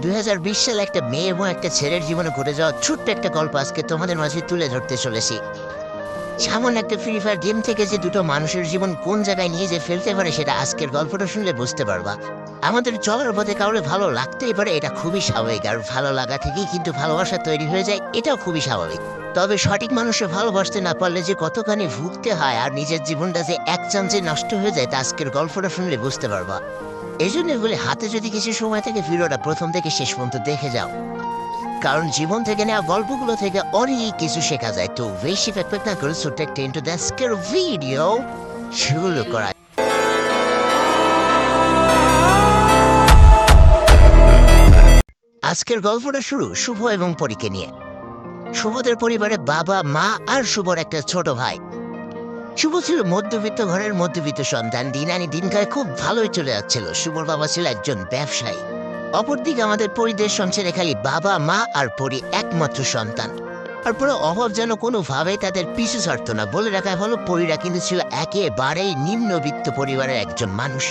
2020 সালে একটা মেয়ে এবং একটা ছেলের জীবনে ঘটে যাওয়া ছোট্ট একটা গল্প আজকে তোমাদের মাঝে তুলে ধরতে চলেছি। সামান্য একটা ফ্রি ফায়ার গেম থেকে যে দুটো মানুষের জীবন কোন জায়গায় নিয়ে যে ফেলতে পারে সেটা আজকের গল্পটা শুনলে বুঝতে পারবা। আমাদের চলার পথে কাউরে ভালো লাগতেই পারে, এটা খুবই স্বাভাবিক। আর ভালো লাগা থেকেই কিন্তু ভালোবাসা তৈরি হয়ে যায়, এটাও খুবই স্বাভাবিক। তবে সঠিক মানুষে ভালোবাসতে না পারলে যে কতখানি ভুগতে হয় আর নিজের জীবনটা যে এক চান্সে নষ্ট হয়ে যায় তা আজকের গল্পটা শুনলে বুঝতে পারবা। এই জন্য বলে হাতে যদি কিছু সময় থেকে ভিডিওটা প্রথম থেকে শেষ পর্যন্ত দেখে যাও, কারণ জীবন থেকে নেওয়া গল্পগুলো থেকে অনেক কিছু শেখা যায়। তো বেশি প্যাকপ্যাক না করে ছোট্ট একটা ইন্টু দ্য আজকের ভিডিও শুরু করা। আজকের গল্পটা শুরু শুভ এবং পরীকে নিয়ে। শুভদের পরিবারে বাবা, মা আর শুভর একটা ছোট ভাই। শুভ ছিল মধ্যবিত্ত ঘরের মধ্যবিত্ত সন্তান। দিন আনি দিন খায় খুব ভালোই চলে যাচ্ছিল। শুভর বাবা ছিল একজন ব্যবসায়ী। অপরদিকে আমাদের পরিদের সংসারে খালি বাবা, মা আর পরি একমাত্র সন্তান। আর পুরো অভাব যেন কোনোভাবেই তাদের পিছু ছাড়ত না। বলে রাখা ভালো, পরিরা কিন্তু ছিল একেবারেই নিম্নবিত্ত পরিবারের একজন মানুষ।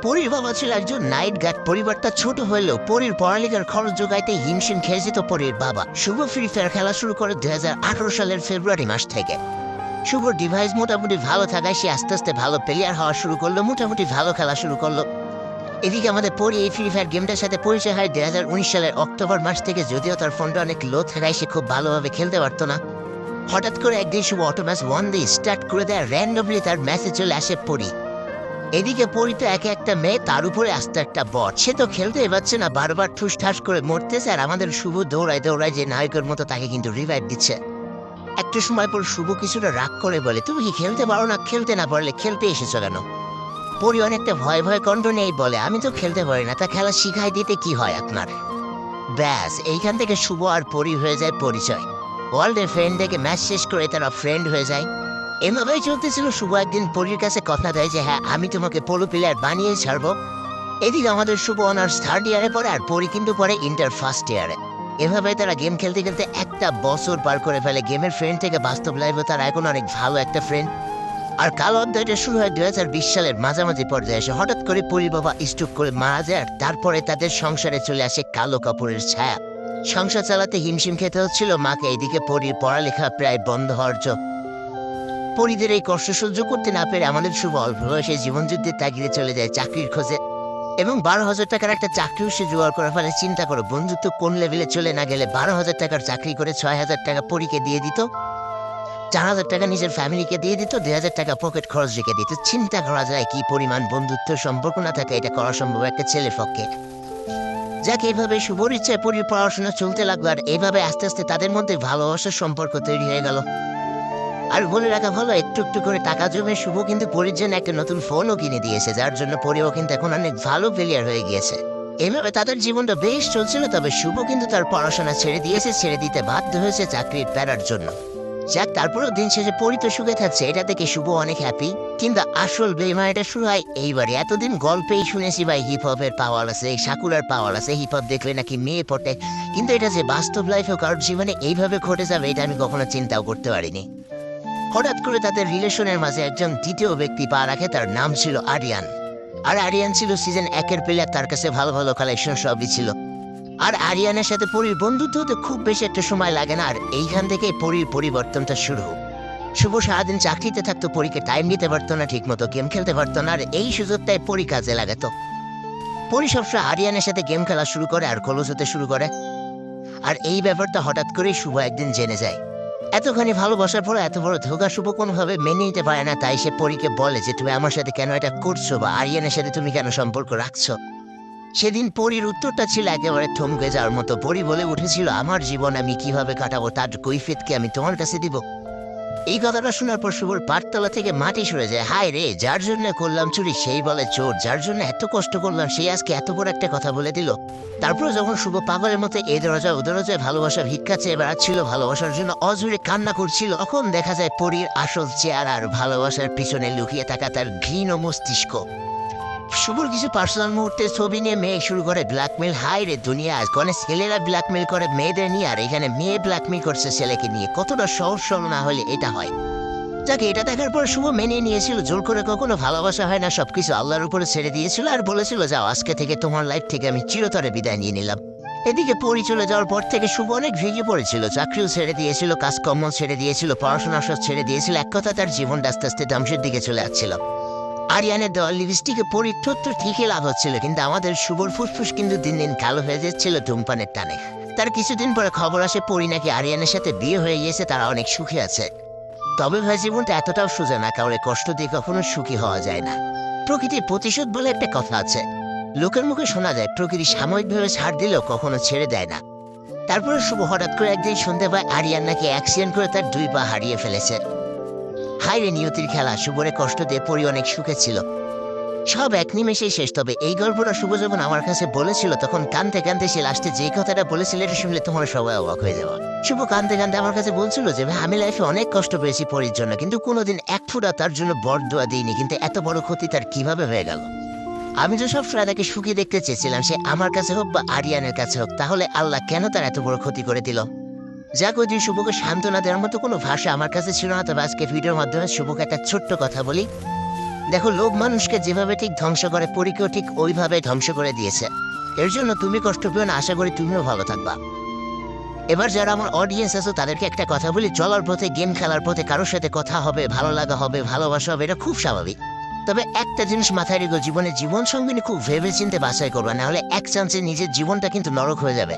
পরির বাবা ছিল একজন নাইট গার্ড। পরিবারটা ছোট হলেও পরির পড়ালেখার খরচ যোগাইতে হিমশিম খেয়ে যেত পরির বাবা। শুভ ফ্রি ফায়ার খেলা শুরু করে 2018 সালের ফেব্রুয়ারি মাস থেকে। শুভর ডিভাইস মোটামুটি ভালো থাকায় সে আস্তে আস্তে ভালো প্লেয়ার হওয়া শুরু করলো, মোটামুটি ভালো খেলা শুরু করলো। এদিকে আমাদের পরি এই ফ্রি ফায়ার গেমটার সাথে পরিচয় হয় 2019 সালের অক্টোবর মাস থেকে। যদিও তার ফোনটা অনেক লো থাকায় সে খুব ভালোভাবে খেলতে পারতো না। হঠাৎ করে একদিন শুভ অটো ম্যাচ 1 দিয়ে স্টার্ট করে দেয়। র্যান্ডমলি তার ম্যাচে চলে আসে পরি। এদিকে পরি তো একে একটা মেয়ে, তার উপরে আসতে একটা বট। সে তো খেলতেই পারছে না, বারবার ঠুস ঠাস করে মরতেছে। আর আমাদের শুভ দৌড়ায় দৌড়ায় যে নায়কের মতো তাকে কিন্তু রিভাইভ দিচ্ছে। একটা সময় পর শুভ কিছুটা রাগ করে বলে, তুমি কি খেলতে পারো না? খেলতে না পারলে খেলতে এসেছো কেন? পরি অনেকটা ভয় ভয় কণ্ঠ নেই বলে, আমি তো খেলতে পারি না, তা খেলা শিখাই দিতে কি হয় আপনার? ব্যাস এইখান থেকে শুভ আর পরি হয়ে যায় পরিচয়। ওয়ার্ল্ডের ফ্রেন্ড থেকে ম্যাচ শেষ করে তারা ফ্রেন্ড হয়ে যায়। এভাবেই চলতেছিল। শুভ একদিন পরির কাছে কথা দেয় যে হ্যাঁ, আমি তোমাকে পোলো প্লেয়ার বানিয়ে ছাড়বো। এদিকে আমাদের শুভ অনার্স 3rd ইয়ারে পড়ে আর পরি কিন্তু পড়ে ইন্টার 1st ইয়ারে। এভাবে তারা গেম খেলতে খেলতে একটা বছর পার করে ফেলে। গেমের ফ্রেন্ড থেকে বাস্তব লাইফে তারা এখন অনেক ভালো একটা ফ্রেন্ড। আর কালো অধ্যায়টা শুরু হয় 2020 সালের মাঝামাঝি পর্যায়ে এসে। হঠাৎ করে পরি বাবা স্ট্রোক করে মারা যায়। আর তারপরে তাদের সংসারে চলে আসে কালো কাপড়ের ছায়া। সংসার চালাতে হিমশিম খেতে হচ্ছিল মাকে। এইদিকে পরির পড়ালেখা প্রায় বন্ধ হওয়ার জন্য। পরিদের এই কষ্ট সহ্য করতে না পেরে আমাদের শুভ অল্প বয়সে জীবনযুদ্ধের তাগিদে চলে যায় চাকরির খোঁজে। এবং 12,000 টাকার একটা চাকরিও সে জোগাড় করে ফেলে। চিন্তা করো বন্ধুত্ব কোন লেভেলে চলে না গেলে। 12,000 টাকার চাকরি করে 6,000 টাকা পরীকে দিয়ে দিত, 4,000 টাকা নিজের ফ্যামিলিকে দিয়ে দিত, 2,000 টাকা পকেট খরচ রেখে দিত। চিন্তা করা যায় কি পরিমাণ বন্ধুত্ব সম্পর্ক না থাকে এটা করা সম্ভব একটা ছেলের পক্ষে। যাকে এইভাবে শুভর ইচ্ছায় পরির পড়াশোনা চলতে লাগলো। আর এইভাবে আস্তে আস্তে তাদের মধ্যে ভালোবাসার সম্পর্ক তৈরি হয়ে গেল। আর বলে রাখা ভালো, একটু একটু করে টাকা জমে শুভ কিন্তু পরির জন্য একটা নতুন ফোনও কিনে দিয়েছে, যার জন্য পরিও কিন্তু এখন অনেক ভালো প্লেয়ার হয়ে গিয়েছে। এইভাবে তাদের জীবনটা বেশ চলছিল। তবে শুভ কিন্তু তার পড়াশোনা ছেড়ে দিয়েছে, ছেড়ে দিতে বাধ্য হয়েছে চাকরির প্যারার জন্য। যাক, তারপরেও দিন শেষে পরি তো সুখে থাকছে, এটা দেখে শুভ অনেক হ্যাপি। কিন্তু আসল বেমারিটা শুরু হয় এইবারে। এতদিন গল্পেই শুনেছি ভাই হিপ হপের পাওয়ার আছে, এই সাকুলার পাওয়ার আছে, হিপ হপ দেখলে নাকি মেয়ে পটে। কিন্তু এটা যে বাস্তব লাইফেও কারোর জীবনে এইভাবে ঘটে যাবে এটা আমি কখনো চিন্তাও করতে পারিনি। হঠাৎ করে তাদের রিলেশনের মাঝে একজন দ্বিতীয় ব্যক্তি পা রাখে, তার নাম ছিল আরিয়ান। আর আরিয়ান ছিল সিজন 1-এর প্লেয়ার, তার কাছে ভালো ভালো কালেকশন সবই ছিল। আর আরিয়ানের সাথে পরির বন্ধুত্ব হতে খুব বেশি একটা সময় লাগে না। আর এইখান থেকে পরির পরিবর্তনটা শুরু। শুভ সারাদিন চাকরিতে থাকতো, পরীকে টাইম দিতে পারতো না, ঠিক মতো গেম খেলতে পারতো না। আর এই সুযোগটাই পরি কাজে লাগাতো। পরি সবসময় আরিয়ানের সাথে গেম খেলা শুরু করে আর ক্লোজ হতে শুরু করে। আর এই ব্যাপারটা হঠাৎ করেই শুভ একদিন জেনে যায়। এতখানি ভালোবাসার পর এত বড় ধোকা শুভ কোনোভাবে মেনে নিতে পারে না। তাই সে পরীকে বলে যে তুমি আমার সাথে কেন এটা করছো, বা আরিয়ানের সাথে তুমি কেন সম্পর্ক রাখছো। সেদিন পরীর উত্তরটা ছিল একেবারে থমকে যাওয়ার মতো। পরি বলে উঠেছিল, আমার জীবন আমি কিভাবে কাটাবো তার কৈফিয়তকে আমি তোমার কাছে দিব। এই কথাটা শোনার পর শুভর পাঠতলা থেকে মাটি সরে যায়। হায় রে, যার জন্য করলাম চুরি সেই বলে চোর, যার জন্য এত কষ্ট করলাম সেই আজকে এত বড় একটা কথা বলে দিল। তারপরে যখন শুভ পাগলের মতো এই দরজা ও দরজায় ভালোবাসা ভিক্ষা চেয়ে বেড়াচ্ছিল, ভালোবাসার জন্য অজুড়ে কান্না করছিল, তখন দেখা যায় পরীর আসল চেহারা আর ভালোবাসার পিছনে লুকিয়ে থাকা তার ঘৃণ মস্তিষ্ক। শুভর কিছু পার্সোনাল মুহূর্তের ছবি নিয়ে মেয়ে শুরু করে ব্ল্যাকমেল। হাই রে দুনিয়া, কোন ছেলেরা ব্ল্যাকমেল করে মেয়েদের নিয়ে, আর এখানে মেয়ে ব্ল্যাকমেল করছে ছেলেকে নিয়ে। কতটা সহজ সরল না হলে এটা হয়। যাকে এটা দেখার পর শুভ মেনে নিয়েছিল, জোর করে কখনো ভালোবাসা হয় না, সবকিছু আল্লাহর উপরে ছেড়ে দিয়েছিল আর বলেছিল যাও আজকে থেকে তোমার লাইফ থেকে আমি চিরতরে বিদায় নিয়ে নিলাম। এদিকে পরি চলে যাওয়ার পর থেকে শুভ অনেক ভেঙে পড়েছিল, চাকরিও ছেড়ে দিয়েছিল, কাজকর্ম ছেড়ে দিয়েছিল, পড়াশোনা সব ছেড়ে দিয়েছিল, এক কথা তার জীবনটা আস্তে আস্তে ধ্বংসের দিকে চলে যাচ্ছিল। আরিয়ানের দেওয়া লিপস্টিকে পরির ঠোঁট ঠিকই লাভ হচ্ছিল, কিন্তু আমাদের শুভর ফুসফুস কিন্তু দিন দিন কালো হয়ে যাচ্ছিল ধূমপানের টানে। তার কিছুদিন পরে খবর আসে পরি নাকি আরিয়ানের সাথে বিয়ে হয়ে গিয়েছে, তারা অনেক সুখী আছে। তবে ভাই জীবনটা এতটাও সোজা না, কাউরে কষ্ট দিয়ে কখনো সুখী হওয়া যায় না। প্রকৃতির প্রতিশোধ বলে একটা কথা আছে, লোকের মুখে শোনা যায় প্রকৃতি সাময়িকভাবে ছাড় দিলেও কখনো ছেড়ে দেয় না। তারপরে শুভ হঠাৎ করে একদিন শুনতে পায় আরিয়ান নাকি অ্যাক্সিডেন্ট করে তার 2 পা হারিয়ে ফেলেছে। হাইরে নিয়তির খেলা, শুভরে কষ্ট দিয়ে পরি অনেক সুখে ছিল। সব এক নিমেষেই শেষ। তবে এই গল্পটা শুভ যখন আমার কাছে বলেছিল তখন কানতে কানতে সে লাস্টে যে কথাটা বলেছিল এটা শুনলে তোমরা সবাই অবাক হয়ে যাবো। শুভ কানতে কানতে আমার কাছে বলছিল যে ভাই আমি লাইফে অনেক কষ্ট পেয়েছি পরির জন্য, কিন্তু কোনোদিন এক ফুটা তার জন্য বরদোয়া দিইনি, কিন্তু এত বড় ক্ষতি তার কিভাবে হয়ে গেল। আমি তো সবসময় তাকে সুখী দেখতে চেয়েছিলাম, সে আমার কাছে হোক বা আরিয়ানের কাছে হোক, তাহলে আল্লাহ কেন তার এত বড় ক্ষতি করে দিল। যাক ওই দিন শুভকে সান্ত্বনা দেওয়ার মতো কোনো ভাষা আমার কাছে ছিল না। তবে আজকে ভিডিওর মাধ্যমে শুভকে একটা ছোট্ট কথা বলি। দেখো, লোভ মানুষকে যেভাবে ঠিক ধ্বংস করে পরীকেও ঠিক ওইভাবে ধ্বংস করে দিয়েছে। এর জন্য তুমি কষ্ট পেও না, আশা করি তুমিও ভালো থাকবা। এবার যারা আমার অডিয়েন্স আছে তাদেরকে একটা কথা বলি, চলার পথে গেম খেলার পথে কারোর সাথে কথা হবে, ভালো লাগা হবে, ভালোবাসা হবে, এটা খুব স্বাভাবিক। তবে একটা জিনিস মাথায় রেখো, জীবনে জীবন সঙ্গিনী খুব ভেবে চিন্তে বাছাই করবা, না হলে এক চান্সে নিজের জীবনটা কিন্তু নরক হয়ে যাবে।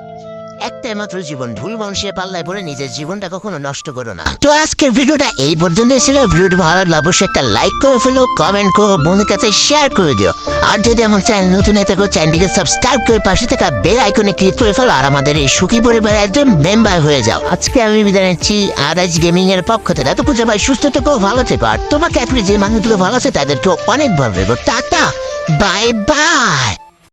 একটাই মাত্র জীবন, ভুল মানুষের পাল্লায় পড়ে নিজের জীবনটা কখনো নষ্ট করো না। তো আজকের ভিডিওটা এই পর্যন্ত ছিল। ভিডিওটা ভালো লাগলে অবশ্যই একটা লাইক করে ফেলো, কমেন্ট করো, বন্ধুর কাছে শেয়ার করে দিও। আর যদি আমার চ্যানেল নতুন হয়ে থাকো চ্যানেলটিকে সাবস্ক্রাইব করে পাশে থাকা বেল আইকনে ক্লিক করে ফেলো আর আমাদের এই সুখী পরিবারের একজন মেম্বার হয়ে যাও। আজকে আমি বিদায় নিচ্ছি আরাইজ গেমিং এর পক্ষ থেকে। তো পূজা ভাই সুস্থ থেকো, ভালো থেকো, আর তোমাকে আপনি যে মানুষগুলো ভালো আছে তাদেরকে অনেক ভালো রেখো। Tata, bye bye.